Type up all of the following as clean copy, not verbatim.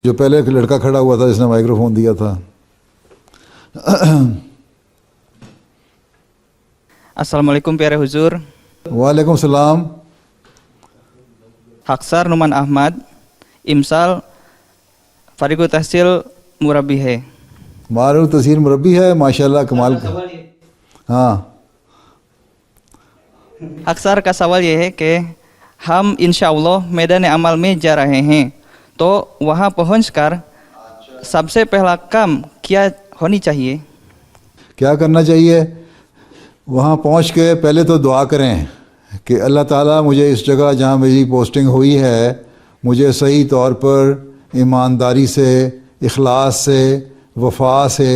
جو پہلے ایک لڑکا کھڑا ہوا تھا جس نے مائکرو فون دیا تھا. السلام علیکم پیارے حضور. وعلیکم السلام. حقسار نعمان احمد امسال فارغ التحصیل مربی ہے. فارغ التحصیل مربی ہے، ماشاءاللہ کمال کا. ہاں حقسار کا سوال یہ ہے کہ ہم انشاءاللہ میدان عمل میں جا رہے ہیں، تو وہاں پہنچ کر سب سے پہلا کام کیا ہونی چاہیے؟ کیا کرنا چاہیے؟ وہاں پہنچ کے پہلے تو دعا کریں کہ اللہ تعالیٰ مجھے اس جگہ جہاں میری پوسٹنگ ہوئی ہے مجھے صحیح طور پر ایمانداری سے، اخلاص سے، وفا سے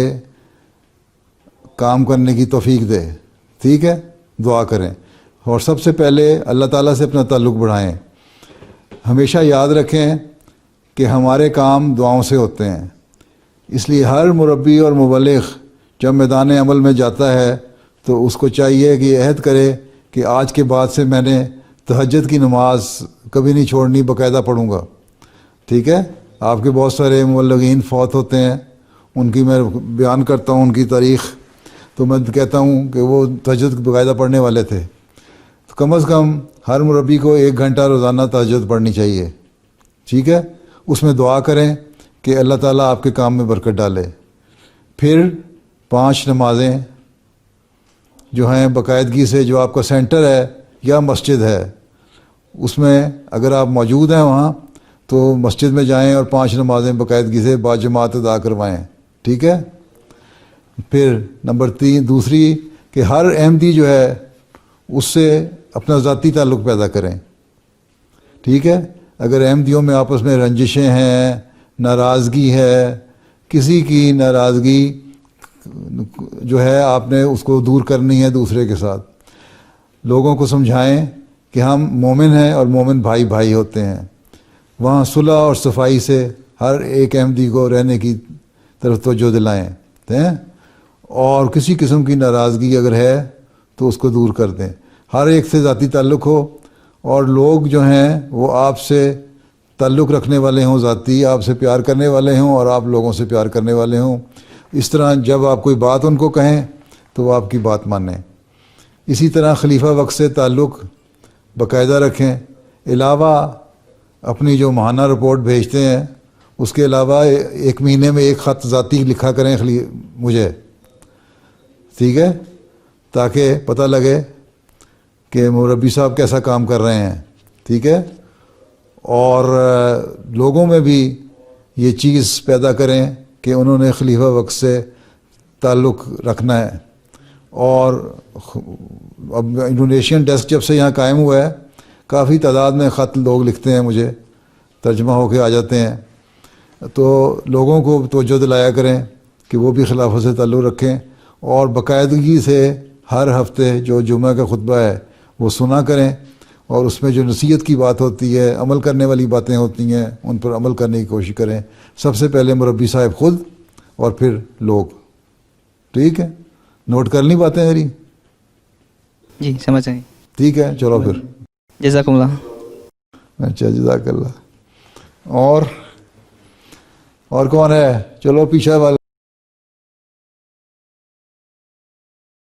کام کرنے کی توفیق دے. ٹھیک ہے، دعا کریں اور سب سے پہلے اللہ تعالیٰ سے اپنا تعلق بڑھائیں. ہمیشہ یاد رکھیں کہ ہمارے کام دعاؤں سے ہوتے ہیں، اس لیے ہر مربی اور مبلغ جب میدان عمل میں جاتا ہے تو اس کو چاہیے کہ یہ عہد کرے کہ آج کے بعد سے میں نے تہجد کی نماز کبھی نہیں چھوڑنی، باقاعدہ پڑھوں گا. ٹھیک ہے، آپ کے بہت سارے مبلغین فوت ہوتے ہیں، ان کی میں بیان کرتا ہوں ان کی تاریخ، تو میں کہتا ہوں کہ وہ تہجد باقاعدہ پڑھنے والے تھے. تو کم از کم ہر مربی کو 1 گھنٹہ روزانہ تہجد پڑھنی چاہیے. ٹھیک ہے، اس میں دعا کریں کہ اللہ تعالیٰ آپ کے کام میں برکت ڈالے. پھر 5 نمازیں جو ہیں باقاعدگی سے، جو آپ کا سینٹر ہے یا مسجد ہے اس میں اگر آپ موجود ہیں وہاں تو مسجد میں جائیں اور 5 نمازیں باقاعدگی سے باجماعت ادا کروائیں. ٹھیک ہے. پھر نمبر 3 دوسری کہ ہر احمدی جو ہے اس سے اپنا ذاتی تعلق پیدا کریں. ٹھیک ہے، اگر احمدیوں میں آپس میں رنجشیں ہیں، ناراضگی ہے، کسی کی ناراضگی جو ہے آپ نے اس کو دور کرنی ہے دوسرے کے ساتھ. لوگوں کو سمجھائیں کہ ہم مومن ہیں اور مومن بھائی بھائی ہوتے ہیں. وہاں صلح اور صفائی سے ہر ایک احمدی کو رہنے کی طرف توجہ دلائیں اور کسی قسم کی ناراضگی اگر ہے تو اس کو دور کر دیں. ہر ایک سے ذاتی تعلق ہو اور لوگ جو ہیں وہ آپ سے تعلق رکھنے والے ہوں، ذاتی آپ سے پیار کرنے والے ہوں اور آپ لوگوں سے پیار کرنے والے ہوں. اس طرح جب آپ کوئی بات ان کو کہیں تو وہ آپ کی بات مانیں. اسی طرح خلیفہ وقت سے تعلق باقاعدہ رکھیں. علاوہ اپنی جو ماہانہ رپورٹ بھیجتے ہیں اس کے علاوہ 1 مہینے میں 1 خط ذاتی لکھا کریں مجھے. ٹھیک ہے، تاکہ پتہ لگے کہ مربی صاحب کیسا کام کر رہے ہیں. ٹھیک ہے، اور لوگوں میں بھی یہ چیز پیدا کریں کہ انہوں نے خلیفہ وقت سے تعلق رکھنا ہے. اور اب انڈونیشین ڈیسک جب سے یہاں قائم ہوا ہے کافی تعداد میں خط لوگ لکھتے ہیں مجھے، ترجمہ ہو کے آ جاتے ہیں. تو لوگوں کو توجہ دلایا کریں کہ وہ بھی خلافت سے تعلق رکھیں اور باقاعدگی سے ہر ہفتے جو جمعہ کا خطبہ ہے وہ سنا کریں اور اس میں جو نصیحت کی بات ہوتی ہے، عمل کرنے والی باتیں ہوتی ہیں، ان پر عمل کرنے کی کوشش کریں. سب سے پہلے مربی صاحب خود اور پھر لوگ. ٹھیک ہے، نوٹ کر لی باتیں میری؟ جی سمجھ آئی. ٹھیک ہے، چلو پھر. جزاکم اللہ. اچھا، جزاک اللہ. اور کون ہے؟ چلو پیچھے والے